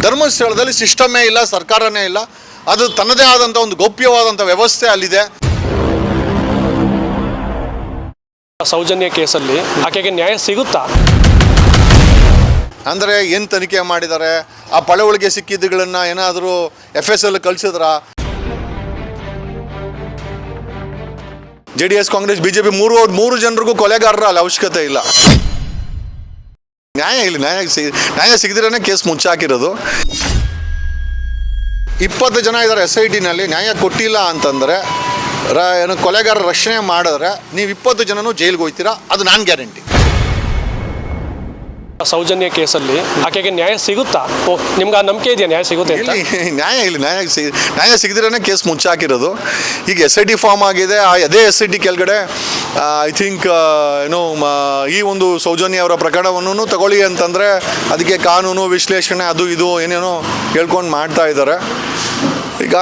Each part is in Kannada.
ಧರ್ಮಸ್ಥಳದಲ್ಲಿ ಸಿಸ್ಟಮೇ ಇಲ್ಲ, ಸರ್ಕಾರನೇ ಇಲ್ಲ. ಅದು ತನ್ನದೇ ಆದಂಥ ಒಂದು ಗೌಪ್ಯವಾದಂಥ ವ್ಯವಸ್ಥೆ ಅಲ್ಲಿದೆ. ಸೌಜನ್ಯ ಕೇಸಲ್ಲಿ ಆಕೆಗೆ ನ್ಯಾಯ ಸಿಗುತ್ತಾ? ಅಂದರೆ ಏನು ತನಿಖೆ ಮಾಡಿದ್ದಾರೆ? ಆ ಪಳವಳಿಗೆ ಸಿಕ್ಕಿದ್ದುಗಳನ್ನು ಏನಾದರೂ FSL ಕಳಿಸಿದ್ರ? JDS, ಕಾಂಗ್ರೆಸ್, BJP ಮೂರು ಜನರಿಗೂ ಕೊಲೆಗಾರರ ಅಲ್ಲಿ ಅವಶ್ಯಕತೆ ಇಲ್ಲ. ನ್ಯಾಯ ಸಿಗದಿರೇ ಕೇಸ್ ಮುಚ್ಚಾಕಿರೋದು. 20 ಜನ ಇದ್ದಾರೆ SITನಲ್ಲಿ. ನ್ಯಾಯ ಕೊಟ್ಟಿಲ್ಲ ಅಂತಂದರೆ ಏನು ಕೊಲೆಗಾರರ ರಕ್ಷಣೆ ಮಾಡಿದ್ರೆ ನೀವು 20 ಜನನೂ ಜೈಲಿಗೆ ಹೋಗ್ತೀರಾ, ಅದು ನಾನು ಗ್ಯಾರಂಟಿ. ಸೌಜನ್ಯ ಕೇಸಲ್ಲಿ ಆಕೆಗೆ ನ್ಯಾಯ ಸಿಗುತ್ತಾ? ನಿಮ್ಗೆ ಆ ನಂಬಿಕೆ ಇದೆಯಾ ನ್ಯಾಯ ಸಿಗುತ್ತೆ ಅಂತ? ನ್ಯಾಯ ಸಿಗದಿರೇ ಕೇಸ್ ಮುಚ್ಚಾಕಿರೋದು. ಈಗ SIT ಫಾರ್ಮ್ ಆಗಿದೆ. ಅದೇ SIT ಕೆಳಗಡೆ ಐ ಥಿಂಕ್ ಈ ಒಂದು ಸೌಜನ್ಯ ಅವರ ಪ್ರಕರಣವನ್ನು ತಗೊಳ್ಳಿ ಅಂತಂದರೆ ಅದಕ್ಕೆ ಕಾನೂನು ವಿಶ್ಲೇಷಣೆ ಅದು ಇದು ಏನೇನೋ ಹೇಳ್ಕೊಂಡು ಮಾಡ್ತಾ ಇದ್ದಾರೆ. ಈಗ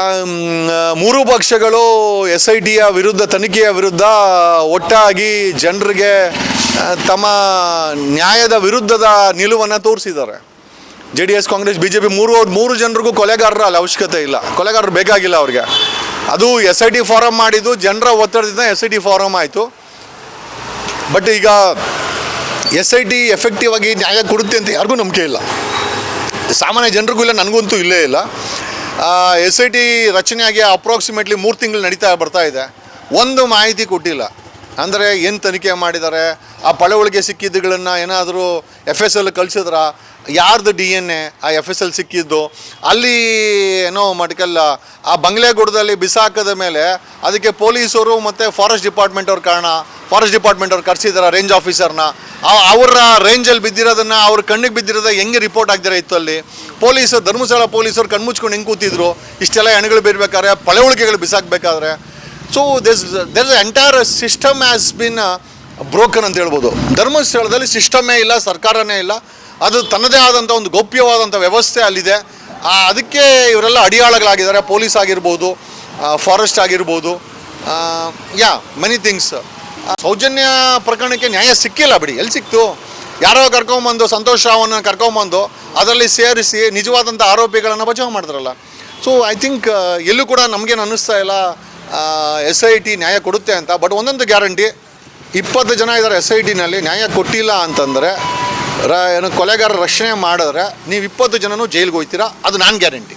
ಮೂರು ಪಕ್ಷಗಳು SITಯ ವಿರುದ್ಧ, ತನಿಖೆಯ ವಿರುದ್ಧ ಒಟ್ಟಾಗಿ ಜನರಿಗೆ ತಮ್ಮ ನ್ಯಾಯದ ವಿರುದ್ಧದ ನಿಲುವನ್ನು ತೋರಿಸಿದ್ದಾರೆ. JDS, ಕಾಂಗ್ರೆಸ್, BJP ಮೂರು ಜನರಿಗೂ ಕೊಲೆಗಾರರ ಅಲ್ಲಿ ಅವಶ್ಯಕತೆ ಇಲ್ಲ. ಕೊಲೆಗಾರರು ಬೇಕಾಗಿಲ್ಲ ಅವ್ರಿಗೆ. ಅದು SIT ಫಾರಮ್ ಮಾಡಿದ್ದು ಜನರ ಒತ್ತಡದಿಂದ SIT ಫಾರಮ್ ಆಯಿತು. ಬಟ್ ಈಗ SIT ಎಫೆಕ್ಟಿವ್ ಆಗಿ ನ್ಯಾಯ ಕೊಡುತ್ತೆ ಅಂತ ಯಾರಿಗೂ ನಂಬಿಕೆ ಇಲ್ಲ. ಸಾಮಾನ್ಯ ಜನರಿಗೂ ಇಲ್ಲ, ನನಗಂತೂ ಇಲ್ಲೇ ಇಲ್ಲ. SIT ರಚನೆಯಾಗಿ ಅಪ್ರಾಕ್ಸಿಮೇಟ್ಲಿ 3 ತಿಂಗಳು ಬರ್ತಾ ಇದೆ. ಒಂದು ಮಾಹಿತಿ ಕೊಟ್ಟಿಲ್ಲ. ಅಂದರೆ ಏನು ತನಿಖೆ ಮಾಡಿದ್ದಾರೆ? ಆ ಪಳವಳಿಗೆ ಸಿಕ್ಕಿದ್ದುಗಳನ್ನು ಏನಾದರೂ FSL ಕಳಿಸಿದ್ರ? ಯಾರ್ದು DNA ಆ FSL ಸಿಕ್ಕಿದ್ದು? ಅಲ್ಲಿ ಏನೋ ಮಟ್ಕಲ್ಲ ಆ ಬಂಗ್ಲೆಗೂಡದಲ್ಲಿ ಬಿಸಾಕದ ಮೇಲೆ ಅದಕ್ಕೆ ಪೊಲೀಸರು ಮತ್ತು ಫಾರೆಸ್ಟ್ ಡಿಪಾರ್ಟ್ಮೆಂಟ್ ಅವ್ರು ಕರೆಸಿದ್ದಾರೆ ರೇಂಜ್ ಆಫೀಸರ್ನ. ಅವರ ರೇಂಜಲ್ಲಿ ಬಿದ್ದಿರೋದನ್ನು ಅವ್ರ ಕಣ್ಣಿಗೆ ಬಿದ್ದಿರೋದ ಹೆಂಗೆ ರಿಪೋರ್ಟ್ ಆಗ್ದಿರ ಇತ್ತು ಅಲ್ಲಿ. ಧರ್ಮಸ್ಥಳ ಪೊಲೀಸರು ಕಣ್ಮುಚ್ಕೊಂಡು ಹೆಂಗೆ ಕೂತಿದ್ರು ಇಷ್ಟೆಲ್ಲ ಹೆಣಗಳು ಬಿಡಬೇಕಾದ್ರೆ, ಪಳವಳಿಕೆಗಳು ಬಿಸಾಕಬೇಕಾದ್ರೆ. So there entire system has been broken ಅಂತ ಹೇಳ್ಬೋದು. ಧರ್ಮಸ್ಥಳದಲ್ಲಿ ಸಿಸ್ಟಮೇ ಇಲ್ಲ, ಸರ್ಕಾರನೇ ಇಲ್ಲ. ಅದು ತನ್ನದೇ ಆದಂಥ ಒಂದು ಗೌಪ್ಯವಾದಂಥ ವ್ಯವಸ್ಥೆ ಅಲ್ಲಿದೆ. ಅದಕ್ಕೆ ಇವರೆಲ್ಲ ಅಡಿಯಾಳಗಳಾಗಿದ್ದಾರೆ. ಪೊಲೀಸ್ ಆಗಿರ್ಬೋದು, ಫಾರೆಸ್ಟ್ ಆಗಿರ್ಬೋದು, ಮೆನಿ ಥಿಂಗ್ಸ್. ಸೌಜನ್ಯ ಪ್ರಕರಣಕ್ಕೆ ನ್ಯಾಯ ಸಿಕ್ಕಿಲ್ಲ ಬಿಡಿ. ಎಲ್ಲಿ ಸಿಕ್ತು? ಯಾರೋ ಕರ್ಕೊಂಬಂದು ಸಂತೋಷ್ ರಾವನ್ನ ಕರ್ಕೊಂಬಂದು ಅದರಲ್ಲಿ ಸೇರಿಸಿ ನಿಜವಾದಂಥ ಆರೋಪಿಗಳನ್ನು ಬಚಾವ್ ಮಾಡಿದ್ರಲ್ಲ. ಸೊ ಐ ಥಿಂಕ್ ಎಲ್ಲೂ ಕೂಡ ನಮಗೇನು ಅನ್ನಿಸ್ತಾ ಇಲ್ಲ SIT ನ್ಯಾಯ ಕೊಡುತ್ತೆ ಅಂತ. ಬಟ್ ಒಂದೊಂದು ಗ್ಯಾರಂಟಿ, 20 ಜನ ಇದ್ದಾರೆ SITನಲ್ಲಿ. ನ್ಯಾಯ ಕೊಟ್ಟಿಲ್ಲ ಅಂತಂದರೆ ಏನು ಕೊಲೆಗಾರರ ರಕ್ಷಣೆ ಮಾಡಿದ್ರೆ ನೀವು 20 ಜನನೂ ಜೈಲಿಗೆ ಹೋಗ್ತೀರಾ, ಅದು ನಾನು ಗ್ಯಾರಂಟಿ.